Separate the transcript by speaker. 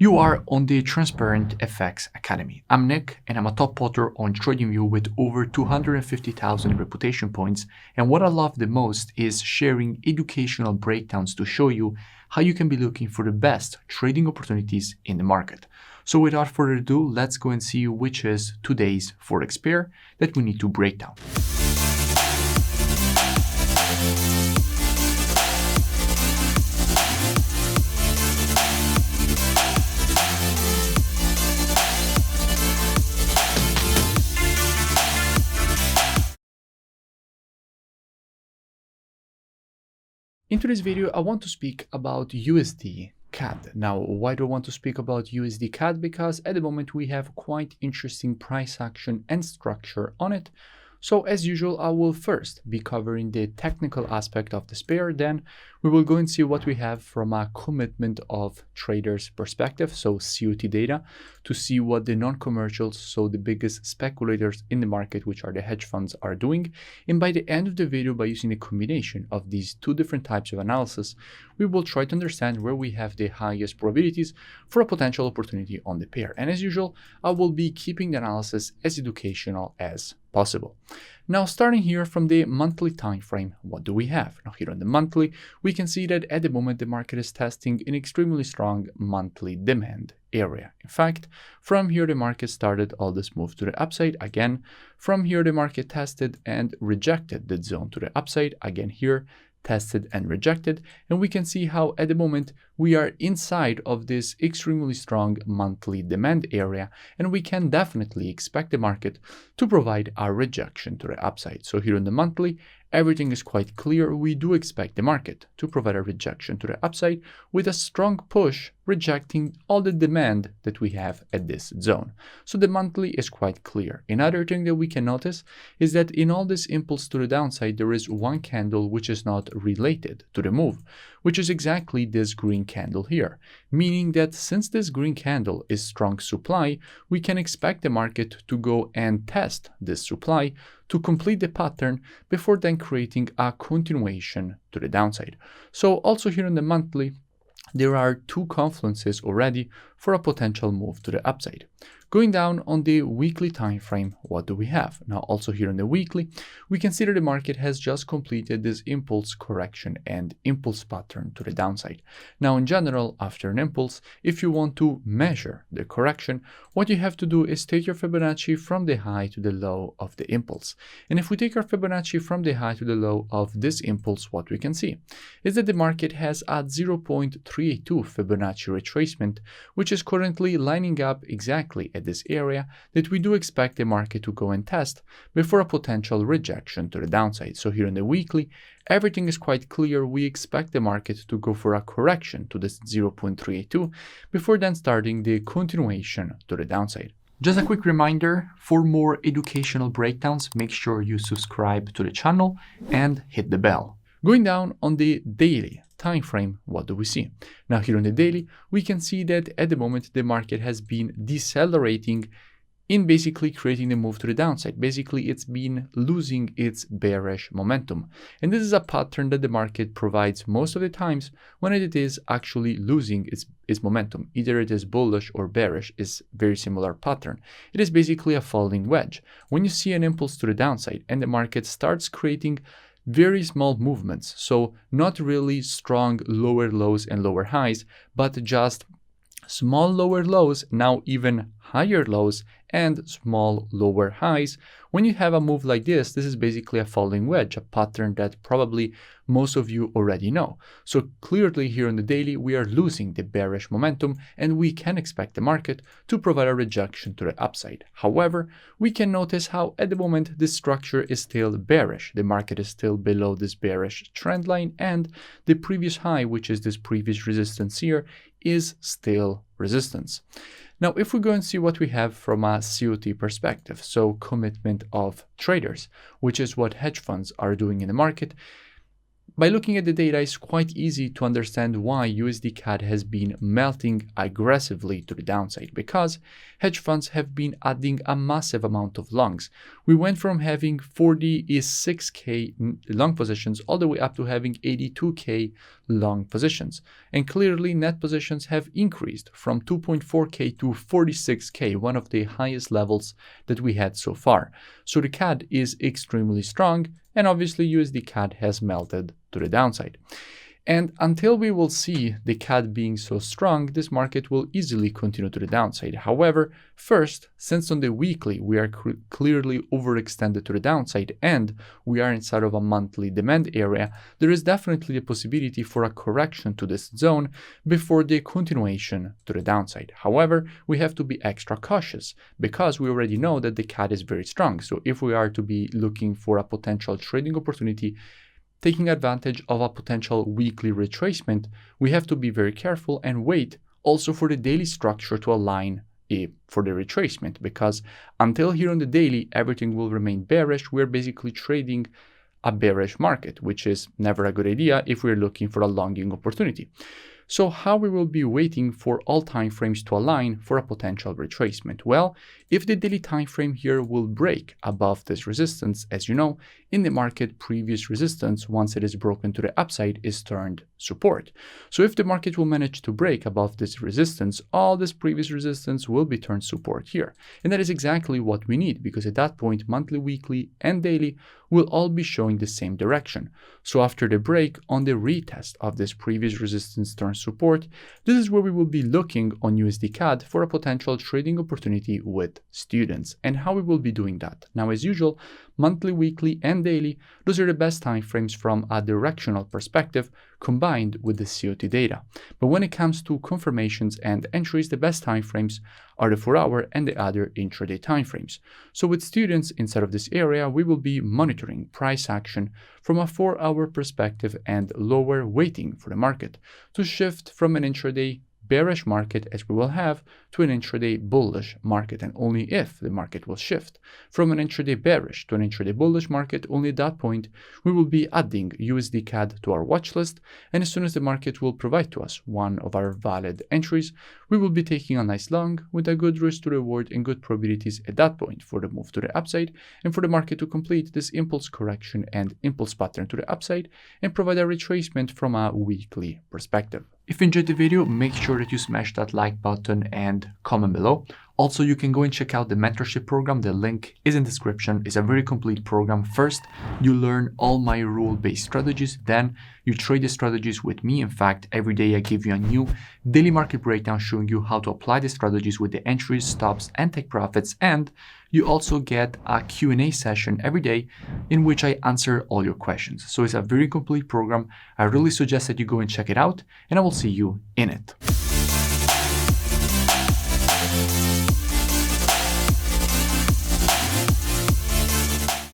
Speaker 1: You are on the Transparent FX Academy. I'm Nick, and I'm a top potter on TradingView with over 250,000 reputation points. And what I love the most is sharing educational breakdowns to show you how you can be looking for the best trading opportunities in the market. So without further ado, let's go and see which is today's forex pair that we need to break down. In today's video, I want to speak about USDCAD. Now, why do I want to speak about USDCAD? Because at the moment we have quite interesting price action and structure on it. So as usual, I will first be covering the technical aspect of this pair. Then we will go and see what we have from a commitment of traders perspective, so COT data, to see what the non-commercials, so the biggest speculators in the market, which are the hedge funds, are doing. And by the end of the video, by using a combination of these two different types of analysis, we will try to understand where we have the highest probabilities for a potential opportunity on the pair. And as usual, I will be keeping the analysis as educational as possible. Now, starting here from the monthly time frame, what do we have? Now, here on the monthly, we can see that at the moment the market is testing an extremely strong monthly demand area. In fact, from here the market started all this move to the upside. Again, from here the market tested and rejected that zone to the upside. Again here, tested and rejected, and we can see how at the moment we are inside of this extremely strong monthly demand area, and we can definitely expect the market to provide a rejection to the upside. So here on the monthly, everything is quite clear. We do expect the market to provide a rejection to the upside with a strong push rejecting all the demand that we have at this zone. So the monthly is quite clear. Another thing that we can notice is that in all this impulse to the downside, there is one candle which is not related to the move, which is exactly this green candle here, meaning that since this green candle is strong supply, we can expect the market to go and test this supply to complete the pattern before then creating a continuation to the downside. So also here on the monthly, there are two confluences already for a potential move to the upside. Going down on the weekly time frame, what do we have? Now also here on the weekly, we can see that the market has just completed this impulse correction and impulse pattern to the downside. Now in general, after an impulse, if you want to measure the correction, what you have to do is take your Fibonacci from the high to the low of the impulse. And if we take our Fibonacci from the high to the low of this impulse, what we can see is that the market has a 0.382 Fibonacci retracement, which is currently lining up exactly at this area that we do expect the market to go and test before a potential rejection to the downside. So here in the weekly, everything is quite clear. We expect the market to go for a correction to this 0.382 before then starting the continuation to the downside. Just a quick reminder, for more educational breakdowns, make sure you subscribe to the channel and hit the bell. Going down on the daily time frame, what do we see? Now here on the daily, we can see that at the moment the market has been decelerating in basically creating the move to the downside. Basically, it's been losing its bearish momentum. And this is a pattern that the market provides most of the times when it is actually losing its momentum. Either it is bullish or bearish, is very similar pattern. It is basically a falling wedge. When you see an impulse to the downside and the market starts creating very small movements, so not really strong lower lows and lower highs, but just small lower lows, now even higher lows and small lower highs. When you have a move like this is basically a falling wedge, a pattern that probably most of you already know. So clearly here on the daily, we are losing the bearish momentum and we can expect the market to provide a rejection to the upside. However, we can notice how at the moment this structure is still bearish. The market is still below this bearish trend line and the previous high, which is this previous resistance here, is still resistance. Now, if we go and see what we have from a COT perspective, so commitment of traders, which is what hedge funds are doing in the market, by looking at the data, it's quite easy to understand why USDCAD has been melting aggressively to the downside, because hedge funds have been adding a massive amount of longs. We went from having 46K long positions all the way up to having 82K long positions. And clearly net positions have increased from 2.4K to 46K, one of the highest levels that we had so far. So the CAD is extremely strong, and obviously USD-CAD has melted to the downside. And until we will see the CAD being so strong, this market will easily continue to the downside. However, first, since on the weekly we are clearly overextended to the downside and we are inside of a monthly demand area, there is definitely a possibility for a correction to this zone before the continuation to the downside. However, we have to be extra cautious because we already know that the CAD is very strong. So if we are to be looking for a potential trading opportunity, taking advantage of a potential weekly retracement, we have to be very careful and wait also for the daily structure to align for the retracement, because until here on the daily, everything will remain bearish. We're basically trading a bearish market, which is never a good idea if we're looking for a longing opportunity. So how we will be waiting for all time frames to align for a potential retracement? Well, if the daily time frame here will break above this resistance, as you know, in the market, previous resistance, once it is broken to the upside, is turned support. So if the market will manage to break above this resistance, all this previous resistance will be turned support here. And that is exactly what we need, because at that point, monthly, weekly, and daily will all be showing the same direction. So after the break on the retest of this previous resistance turn support, this is where we will be looking on USD-CAD for a potential trading opportunity with students. And how we will be doing that? Now, as usual, monthly, weekly, and daily, those are the best time frames from a directional perspective combined with the COT data. But when it comes to confirmations and entries, the best time frames are the 4-hour and the other intraday time frames. So with students inside of this area, we will be monitoring price action from a 4-hour perspective and lower waiting for the market to shift from an intraday bearish market, as we will have, to an intraday bullish market, and only if the market will shift from an intraday bearish to an intraday bullish market, only at that point we will be adding USD-CAD to our watch list, and as soon as the market will provide to us one of our valid entries, we will be taking a nice long with a good risk to reward and good probabilities at that point for the move to the upside and for the market to complete this impulse correction and impulse pattern to the upside and provide a retracement from a weekly perspective. If you enjoyed the video, make sure that you smash that like button and comment below. Also, you can go and check out the mentorship program. The link is in the description. It's a very complete program. First, you learn all my rule-based strategies. Then you trade the strategies with me. In fact, every day I give you a new daily market breakdown showing you how to apply the strategies with the entries, stops, and take profits. And you also get a Q&A session every day in which I answer all your questions. So it's a very complete program. I really suggest that you go and check it out, and I will see you in it.